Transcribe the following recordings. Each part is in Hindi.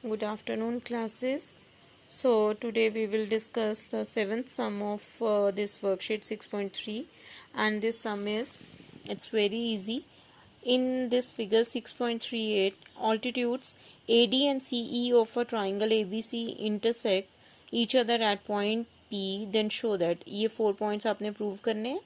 Good afternoon, classes. So today we will discuss the seventh sum of this worksheet 6.3, and this sum is, it's very easy. In this figure 6.38, altitudes AD and CE of a triangle ABC intersect each other at point P, then show that. ये 4 points आपने प्रूव करने हैं.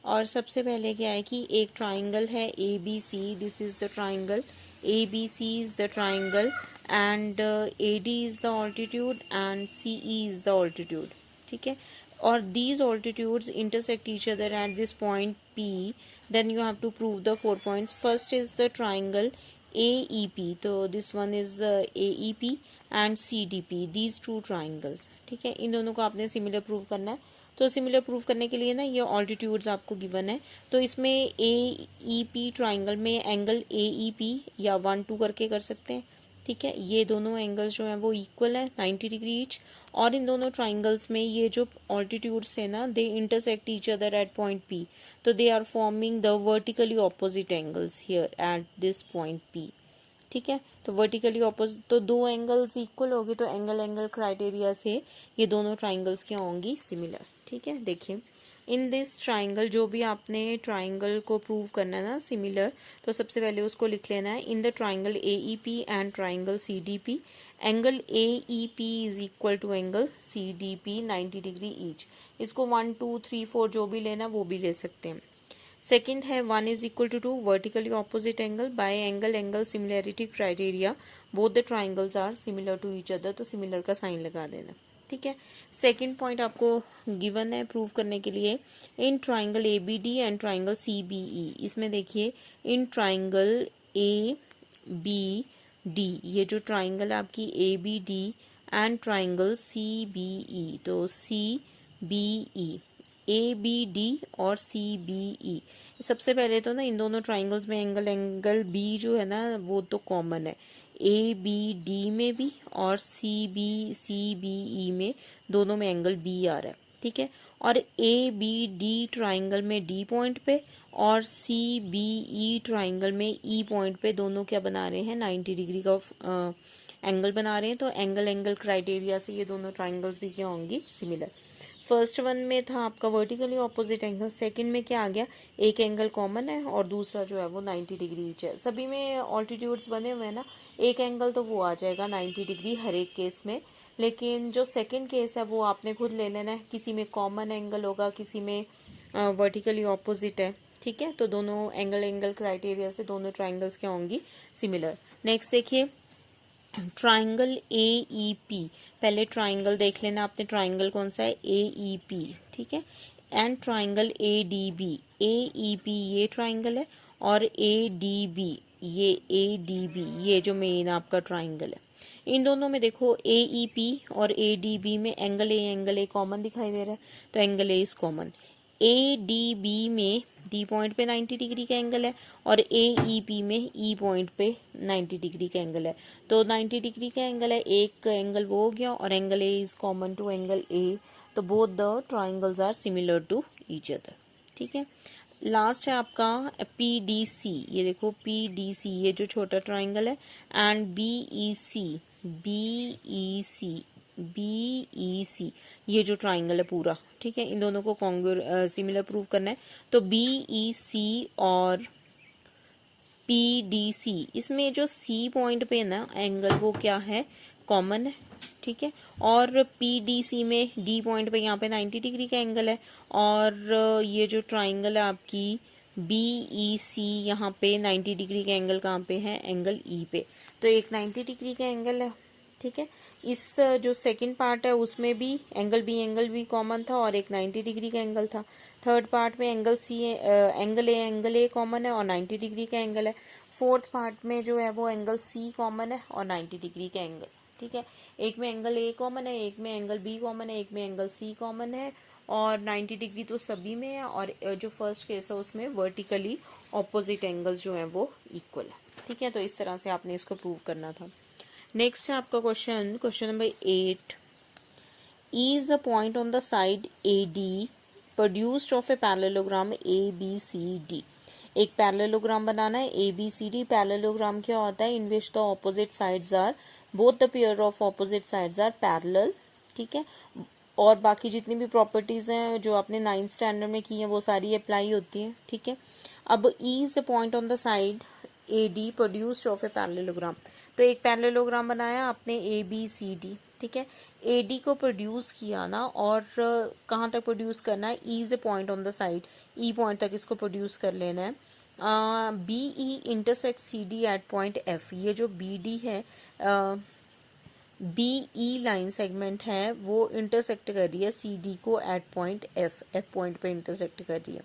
और सबसे पहले क्या है कि एक ट्राइंगल है ABC, this is the triangle, ABC is the triangle and AD is the altitude and CE is the altitude. ठीक है, और these altitudes intersect each other at this point P. Then you have to prove the 4 points. First is the triangle AEP, तो this one is AEP and CDP, these two triangles. ठीक है, इन दोनों को आपने सिमिलर प्रूव करना है. तो सिमिलर प्रूव करने के लिए ना ये ऑल्टीट्यूड्स आपको गिवन है. तो इसमें AEP ट्राइंगल में एंगल AEP या 1-2 करके कर सकते हैं. ठीक है, ये दोनों एंगल्स जो हैं वो इक्वल है 90 डिग्री ईच. और इन दोनों ट्राइंगल्स में ये जो ऑल्टीट्यूड्स है ना, they intersect each other at point P. So they are forming the vertically opposite angles here at this point P. ठीक है, तो वर्टिकली ऑपोजिट, तो दो एंगल्स इक्वल होगी, तो एंगल क्राइटेरिया से ये दोनों ट्राइंगल्स क्या होंगी, सिमिलर. ठीक है, देखिए इन दिस ट्राइंगल, जो भी आपने ट्राइंगल को प्रूव करना है ना सिमिलर, तो सबसे पहले उसको लिख लेना है. In the triangle AEP and triangle CDP, angle AEP is equal to angle CDP 90 degree each. इसको 1, 2, 3, 4 जो भी लेना वो भी ले सकते हैं. सेकेंड है 1 is equal to 2, vertically opposite angle. By angle similarity criteria both the triangles are similar to each other, तो सिमिलर का साइन लगा देना. ठीक है, सेकेंड पॉइंट आपको गिवन है प्रूव करने के लिए. In triangle ABD and triangle CBE, इसमें देखिए इन ट्राइंगल ABD, ये जो ट्राइंगल आपकी ABD एंड ट्राइंगल CBE, तो CBE, ABD और CBE. सबसे पहले तो ना इन दोनों ट्राइंगल्स में एंगल B जो है ना वो तो कॉमन है, ABD में भी और CBE में, दोनों में एंगल B आ रहा है. ठीक है, और ABD ट्राइंगल में D पॉइंट पे और CBE ट्राइंगल में E पॉइंट पे दोनों क्या बना रहे हैं, 90 डिग्री का एंगल बना रहे हैं. तो एंगल क्राइटेरिया से ये दोनों ट्राइंगल्स भी क्या होंगी, सिमिलर. फर्स्ट वन में था आपका वर्टिकली ऑपोजिट एंगल, सेकंड में क्या आ गया, एक एंगल कॉमन है और दूसरा जो है वो 90 डिग्री ईच है. सभी में ऑल्टीट्यूड्स बने हुए हैं ना, एक एंगल तो वो आ जाएगा 90 डिग्री हर एक केस में. लेकिन जो सेकंड केस है वो आपने खुद ले लेना है, किसी में कॉमन एंगल होगा, किसी में वर्टिकली ऑपोजिट है. ठीक है, तो दोनों एंगल क्राइटेरिया से दोनों ट्राइंगल्स क्या होंगी, सिमिलर. नेक्स्ट देखिए ट्राइंगल AEP, पहले ट्राइंगल देख लेना आपने, ट्राइंगल कौन सा है, AEP. ठीक है, एंड ट्राइंगल ADB. AEP ये ट्राइंगल है और ADB ये जो मेन आपका ट्राइंगल है. इन दोनों में देखो AEP और ADB में एंगल A कॉमन दिखाई दे रहा है, तो angle A is common. ADB में D पॉइंट पे 90 डिग्री का एंगल है और AEP में E पॉइंट पे 90 डिग्री का एंगल है. तो 90 डिग्री का एंगल है, एक एंगल वो हो गया और angle A is common to angle A. तो both the triangles are similar to each other. ठीक है, लास्ट है आपका PDC. ये देखो PDC, ये जो छोटा ट्राइंगल है, एंड BEC ये जो ट्राइंगल है पूरा. ठीक है, इन दोनों को सिमिलर प्रूव करना है. तो BEC और PDC, इसमें जो C पॉइंट पे ना एंगल वो क्या है, कॉमन है. ठीक है, और PDC में D पॉइंट पे यहाँ पे 90 डिग्री का एंगल है, और ये जो ट्राइंगल है आपकी BEC, यहाँ पे 90 डिग्री का एंगल कहाँ पे है, एंगल E पे. तो एक 90 डिग्री का एंगल है. ठीक है, इस जो सेकंड पार्ट है उसमें भी एंगल बी कॉमन था और एक 90 डिग्री का एंगल था. थर्ड पार्ट में एंगल एंगल ए कॉमन है और 90 डिग्री का एंगल है. फोर्थ पार्ट में जो है वो एंगल सी कॉमन है और 90 डिग्री का एंगल. ठीक है, एक में एंगल ए कॉमन है, एक में एंगल बी कॉमन है, एक में एंगल सी कॉमन है, और 90 डिग्री तो सभी में है. और जो फर्स्ट केस है उसमें वर्टिकली ऑपोजिट एंगल्स जो है वो इक्वल है. ठीक है, तो इस तरह से आपने इसको प्रूव करना था. नेक्स्ट है आपका question number 8. Is the point on the side AD produced of a parallelogram ABCD. एक पैरेललोग्राम बनाना है ABCD. पैरेललोग्राम क्या होता है, in which the opposite sides are both the pair of opposite sides are parallel, ठीक है। और बाकी जितनी भी प्रॉपर्टीज हैं जो आपने 9th स्टैंडर्ड में की हैं वो सारी अप्लाई होती हैं, ठीक है। अब ई is the point on the side A D produced of a parallelogram. तो एक पैरेललोग्राम बनाया आपने ए बी सी डी, ठीक है। ए डी को प्रोड्यूस किया ना, और कहाँ तक प्रोड्यूस करना है, E is the point on the side, E point तक इसको प्रोड्यूस कर लेना है। B E intersect C D at point F. ये जो बी डी है, बी ई लाइन सेगमेंट है, वो इंटरसेक्ट कर रही है सी डी को at point F, F point पे इंटरसेक्ट कर रही है।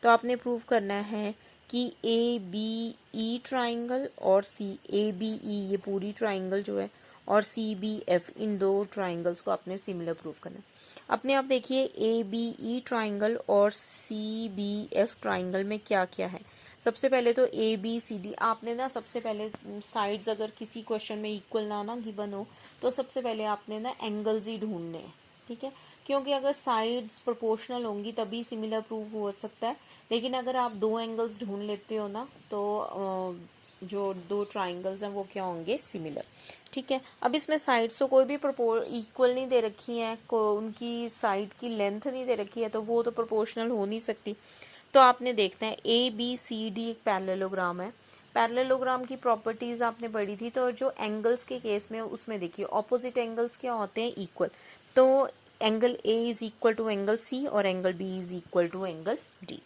तो आपने प्रूव करना है कि ए बी ई ट्राइंगल और सी ए बी ई ये पूरी ट्राइंगल जो है और सी बी एफ, इन दो ट्राइंगल्स को आपने सिमिलर प्रूव करना है। अपने आप देखिए ए बी ई ट्राइंगल और सी बी एफ ट्राइंगल में क्या क्या है। सबसे पहले तो ए बी सी डी, आपने ना सबसे पहले साइड्स अगर किसी क्वेश्चन में इक्वल ना गिवन हो तो सबसे पहले आपने ना एंगल्स ही ढूंढने हैं, ठीक है। क्योंकि अगर साइड्स प्रोपोर्शनल होंगी तभी सिमिलर प्रूव हो सकता है, लेकिन अगर आप दो एंगल्स ढूंढ लेते हो ना तो जो दो ट्राइंगल्स हैं वो क्या होंगे, सिमिलर, ठीक है। अब इसमें साइड्स तो कोई भी इक्वल नहीं दे रखी है, उनकी साइड की लेंथ नहीं दे रखी है, तो वो तो प्रोपोर्शनल हो नहीं सकती। तो आपने देखना है ए बी सी डी एक पैरेललोग्राम है। पैरेललोग्राम की प्रॉपर्टीज आपने पढ़ी थी, तो जो एंगल्स के केस में उसमें देखिए ऑपोजिट एंगल्स क्या होते हैं, इक्वल। तो angle A is equal to angle C और angle B is equal to angle D,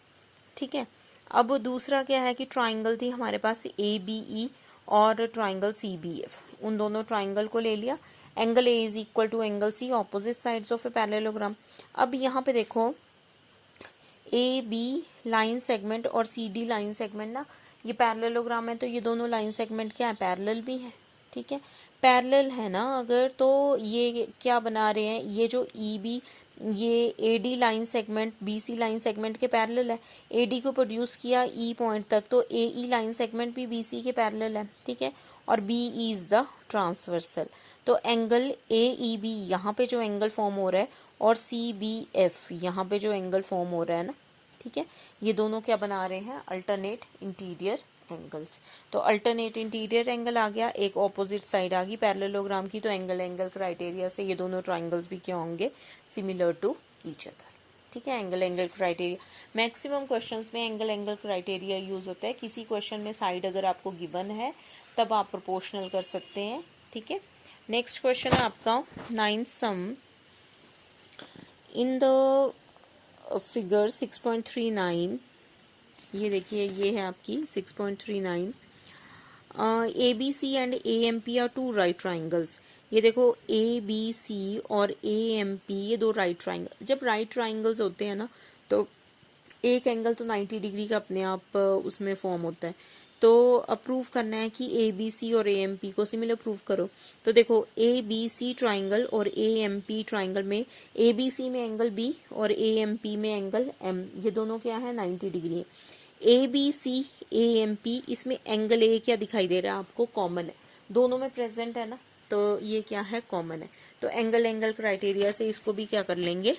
ठीक है। अब दूसरा क्या है कि ट्राइंगल थी हमारे पास ए बी ई और ट्राइंगल सी बी एफ, उन दोनों ट्राइंगल को ले लिया। Angle A is equal to angle C, opposite sides of a parallelogram. अब यहाँ पे देखो ए बी लाइन सेगमेंट और सी डी लाइन सेगमेंट ना, ये पैरेललोग्राम है तो ये दोनों लाइन सेगमेंट क्या है, पैरेलल भी है, ठीक है। पैरेलल है ना अगर, तो ये क्या बना रहे हैं, ये जो ई बी, ये A D line segment B C line segment के पैरेलल है। ए डी को प्रोड्यूस किया ई पॉइंट तक, तो ए ई लाइन सेगमेंट भी बी सी के पैरेलल है, ठीक है। और बी इज द ट्रांसवर्सल। तो एंगल ए ई बी यहाँ पे जो एंगल फॉर्म हो रहा है और सी बी एफ यहाँ पे जो एंगल फॉर्म हो रहा है ना, ठीक है, ये दोनों क्या बना रहे हैं, अल्टरनेट इंटीरियर एंगल्स। तो अल्टरनेट इंटीरियर एंगल आ गया, एक ऑपोजिट साइड आ गई पैरेललोग्राम की, तो एंगल एंगल क्राइटेरिया से ये दोनों ट्राइंगल्स भी क्या होंगे, सिमिलर टू ईच अदर, ठीक है। Angle angle criteria, maximum questions में एंगल एंगल क्राइटेरिया यूज होता है। किसी क्वेश्चन में साइड अगर आपको गिवन है तब आप प्रोपोर्शनल कर सकते हैं, ठीक है। नेक्स्ट क्वेश्चन है आपका 9th some in the figure 6.39। ये देखिए, ये है आपकी 6.39। A B C and A M P are two right triangles. ये देखो ए बी सी और ए एम पी ये दो राइट ट्राइंगल। जब राइट ट्राइंगल्स होते हैं ना तो एक एंगल तो 90 डिग्री का अपने आप उसमें फॉर्म होता है। तो अप्रूव करना है कि ए बी सी और ए एम पी को सिमिलर प्रूव करो। तो देखो ए बी सी ट्राइंगल और ए एम पी ट्राइंगल में ए बी सी में एंगल बी और ए एम पी में एंगल एम, ये दोनों क्या है, 90 डिग्री है। A B C A M P, इसमें एंगल ए क्या दिखाई दे रहा है आपको, कॉमन है, दोनों में प्रेजेंट है ना, तो ये क्या है, कॉमन है। तो एंगल एंगल क्राइटेरिया से इसको भी क्या कर लेंगे,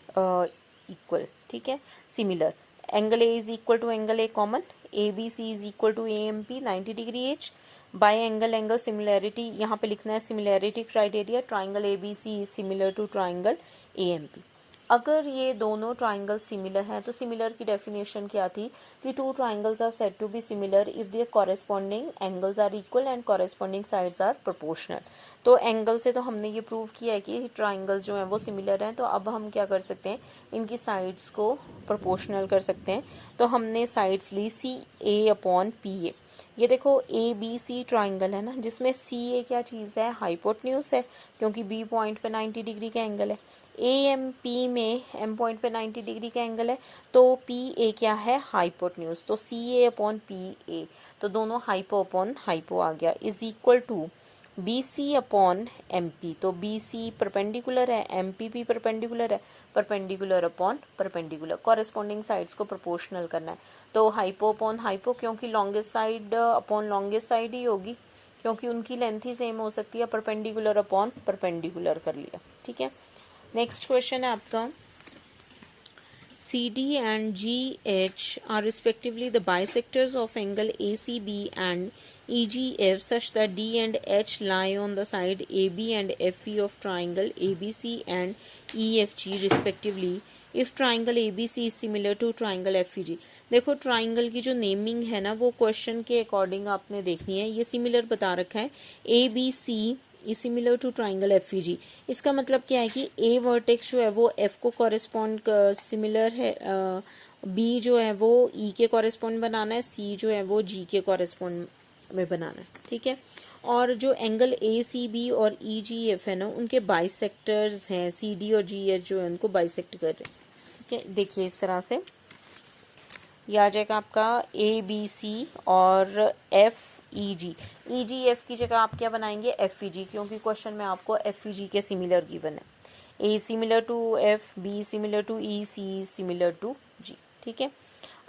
इक्वल, ठीक है, similar. Angle A is equal to angle A common, A B C is equal to A M P 90 degree each. By angle angle similarity, यहाँ पे लिखना है similarity criteria, triangle A B C is similar to triangle A M P. अगर ये दोनों ट्राइंगल सिमिलर हैं तो सिमिलर की डेफिनेशन क्या थी कि two triangles are said to be similar if their corresponding angles are equal and corresponding sides are proportional. तो एंगल से तो हमने ये प्रूव किया है कि ट्राइंगल्स जो हैं वो सिमिलर हैं, तो अब हम क्या कर सकते हैं, इनकी साइड्स को प्रोपोर्शनल कर सकते हैं। तो हमने साइड्स ली C A upon P A. ये देखो ए बी सी ट्राइंगल है ना, जिसमें सी ए क्या चीज है, हाइपोटेन्यूज है, क्योंकि बी पॉइंट पे 90 डिग्री का एंगल है। ए एम पी में एम पॉइंट पे 90 डिग्री का एंगल है, तो पी ए क्या है, हाइपोटेन्यूज। तो सी ए अपॉन पी ए, तो दोनों हाइपो अपॉन हाइपो आ गया, is equal to B C upon M P. तो बी सी परपेंडिकुलर है, एम पी भी परपेंडिकुलर है, perpendicular upon perpendicular, corresponding sides को प्रोपोर्शनल करना है। तो हाइपो अपॉन हाइपो, क्योंकि longest side upon longest side ही होगी, क्योंकि उनकी लेंथ ही सेम हो सकती है, परपेंडिकुलर अपॉन परपेंडिकुलर कर लिया, ठीक है। नेक्स्ट क्वेश्चन है आपका CD and GH are respectively the bisectors of angle ACB and EGF such that D and H lie on the side AB and FE of triangle ABC and EFG respectively if triangle ABC is similar to triangle FEG। देखो ट्राइंगल की जो नेमिंग है ना वो क्वेश्चन के अकॉर्डिंग आपने देखनी है। ये सिमिलर बता रखा है ABC is similar to triangle FEG। इसका मतलब क्या है कि A वर्टेक्स जो है वो F को कॉरेस्पॉन्ड सिमिलर है, B जो है वो E के कॉरेस्पॉन्ड बनाना है, C जो है वो G के कॉरेस्पॉन्ड में बनाना है, ठीक है। और जो एंगल ACB और EGF है ना उनके बाइसेक्टर्स हैं, CD और GH जो है उनको बाइसेक्ट कर रहे हैं, ठीक है। देखिए इस तरह से ये आ जाएगा आपका ABC और FEG। EGF की जगह आप क्या बनाएंगे FEG, क्योंकि क्वेश्चन में आपको FEG के सिमिलर गिवन है। A similar to F, B similar to E, C similar to G, ठीक है।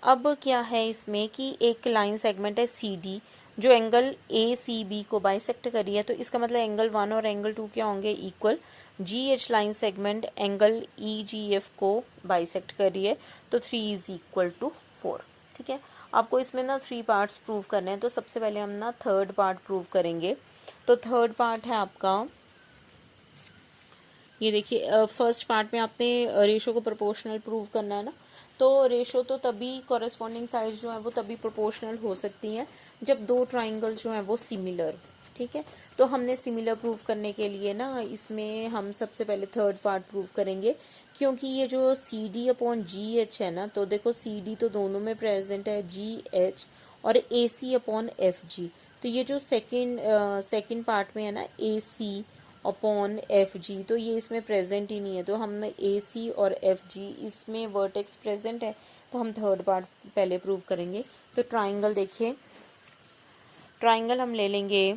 अब क्या है इसमें कि एक लाइन सेगमेंट है CD जो एंगल ACB को बाइसेक्ट कर रही है, तो इसका मतलब एंगल 1 और एंगल 2 क्या होंगे equal. GH line segment angle EGF को बाइसेक्ट कर रही है, तो 3 इज इक्वल टू 4, ठीक है। आपको इसमें ना 3 पार्ट्स प्रूव करने हैं, तो सबसे पहले हम ना थर्ड पार्ट प्रूव करेंगे। तो थर्ड पार्ट है आपका, ये देखिए फर्स्ट पार्ट में आपने रेशो को प्रोपोर्शनल प्रूव करना है ना, तो रेशो तो तभी कॉरेस्पॉन्डिंग साइड्स जो है वो तभी प्रोपोर्शनल हो सकती हैं जब दो ट्राइंगल्स जो है वो सिमिलर, ठीक है। तो हमने सिमिलर प्रूव करने के लिए ना इसमें हम सबसे पहले थर्ड पार्ट प्रूव करेंगे, क्योंकि ये जो CD अपॉन GH है ना, तो देखो CD तो दोनों में प्रेजेंट है, GH और AC अपॉन FG, तो ये जो सेकेंड पार्ट में है ना AC अपॉन FG, तो ये इसमें प्रेजेंट ही नहीं है, तो हमने AC और FG इसमें वर्टेक्स प्रेजेंट है, तो हम थर्ड पार्ट पहले प्रूव करेंगे। तो ट्राइंगल देखिए, ट्राइंगल हम ले लेंगे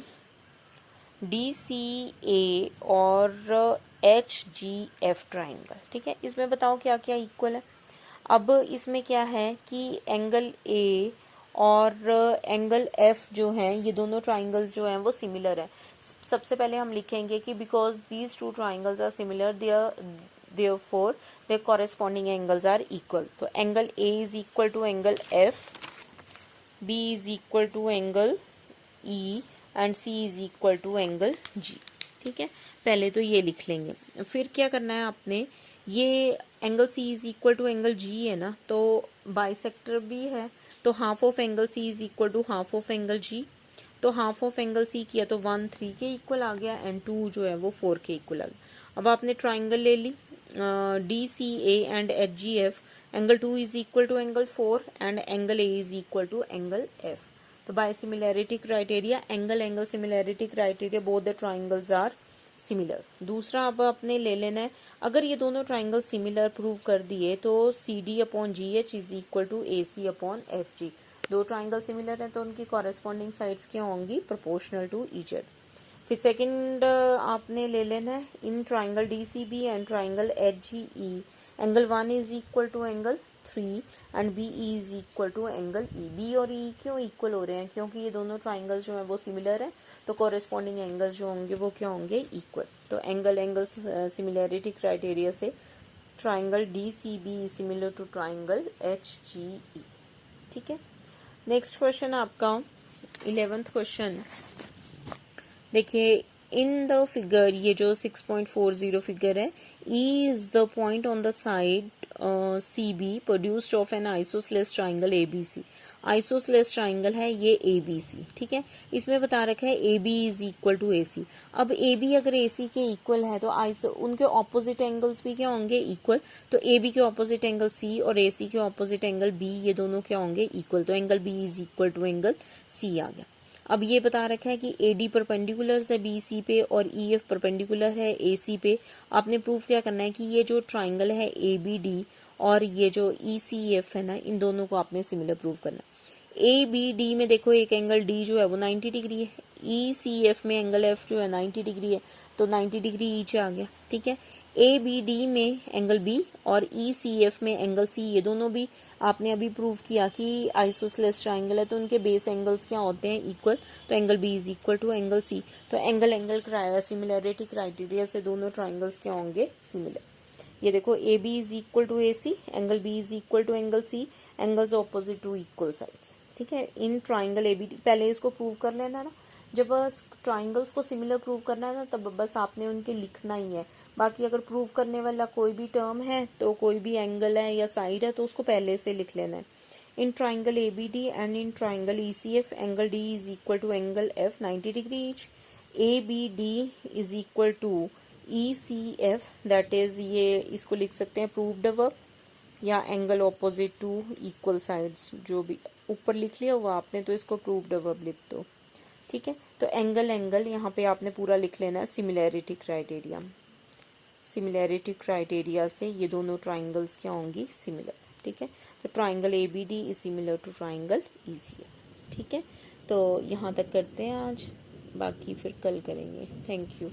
DCA और HGF ट्राइंगल, ठीक है। इसमें बताओ क्या क्या इक्वल है। अब इसमें क्या है कि एंगल A और एंगल F जो है ये दोनों ट्राइंगल्स जो हैं वो सिमिलर है। सबसे पहले हम लिखेंगे कि because these two triangles are similar therefore their corresponding angles are equal. तो angle A is equal to angle F, B is equal to angle E and C is equal to angle G, ठीक है। पहले तो ये लिख लेंगे, फिर क्या करना है आपने, ये angle C is equal to angle G है ना, तो बाइसेक्टर भी है, तो half of angle C is equal to half of angle G, तो हाफ ऑफ एंगल C किया तो 1 3 के इक्वल आ गया एंड 2 जो है वो 4 के इक्वल आ गया। अब आपने ट्राइंगल ले ली DCA and HGF, angle 2 is equal to angle 4 and angle A is equal to angle F। तो by similarity criteria, angle similarity criteria, both the triangles are similar. दूसरा अब आपने ले लेना है, अगर ये दोनों ट्राइंगल सिमिलर प्रूव कर दिए तो CD upon GH is equal to AC upon FG। दो ट्राइंगल सिमिलर हैं तो उनकी कॉरेस्पॉन्डिंग साइड्स क्या होंगी, प्रोपोर्शनल टू ईच अदर। फिर सेकंड आपने ले लेना है, in triangle DCB and triangle HGE angle 1 is equal to angle 3 and BE is equal to angle E। B और E क्यों इक्वल हो रहे हैं, क्योंकि ये दोनों ट्राइंगल्स जो है वो सिमिलर है, तो कॉरेस्पॉन्डिंग एंगल्स जो होंगे वो क्या होंगे, इक्वल। तो एंगल सिमिलैरिटी क्राइटेरिया से triangle DCB is similar to triangle HGE, ठीक है। नेक्स्ट क्वेश्चन आपका 11th क्वेश्चन देखिए, इन द फिगर, ये जो 6.40 फिगर है, E is the point on the side CB produced of N isosceles triangle ABC। Isosceles triangle है ये ABC, ठीक है। इसमें बता रखा है AB is equal to AC। अब AB अगर AC के इक्वल है तो उनके ऑपोजिट एंगल्स भी क्या होंगे, इक्वल। तो AB के ऑपोजिट एंगल C और AC के ऑपोजिट एंगल B, ये दोनों क्या होंगे, इक्वल। तो angle B is equal to angle C आ गया। अब ये बता रखा है कि AD परपेंडिकुलर है BC पे और EF परपेंडिकुलर है AC पे। आपने प्रूफ क्या करना है कि ये जो ट्राइंगल है ABD और ये जो ECF है ना, इन दोनों को आपने सिमिलर प्रूव करना है। ABD में देखो एक एंगल D जो है वो 90 डिग्री है, ECF में एंगल F जो है 90 डिग्री है, तो 90 डिग्री ईच आ गया, ठीक है। ABD में एंगल B और ECF में एंगल C, ये दोनों भी आपने अभी प्रूव किया कि आइसोसेलेस ट्राइंगल है तो उनके बेस एंगल्स क्या होते हैं, इक्वल। तो angle B is equal to angle C। तो एंगल सिमिलैरिटी क्राइटेरिया से दोनों ट्राइंगल्स क्या होंगे, सिमिलर। ये देखो AB is equal to AC, angle B is equal to angle C, angles opposite to equal sides, ठीक है। इन ट्राइंगल एबीडी, पहले इसको प्रूव कर लेना ना, जब बस ट्राइंगल्स को सिमिलर प्रूव करना है ना तब बस आपने उनके लिखना ही है। बाकी अगर प्रूव करने वाला कोई भी टर्म है तो कोई भी एंगल है या साइड है तो उसको पहले से लिख लेना है। In triangle ABD and in triangle ECF angle D is equal to angle F 90 degree each. ABD is equal to ECF, that is ये इसको लिख सकते हैं प्रूव्ड वर्ब, या angle opposite to equal sides, जो भी ऊपर लिख लिया हुआ आपने तो इसको प्रूव्ड वर्ब लिख दो। ठीक है, तो एंगल एंगल यहाँ पे आपने पूरा लिख लेना है सिमिलैरिटी क्राइटेरिया। सिमिलैरिटी क्राइटेरिया से ये दोनों ट्राइंगल्स क्या होंगी, सिमिलर। ठीक है, तो triangle ABD is similar to triangle ECF. ठीक है, तो यहाँ तक करते हैं आज, बाकी फिर कल करेंगे। Thank you.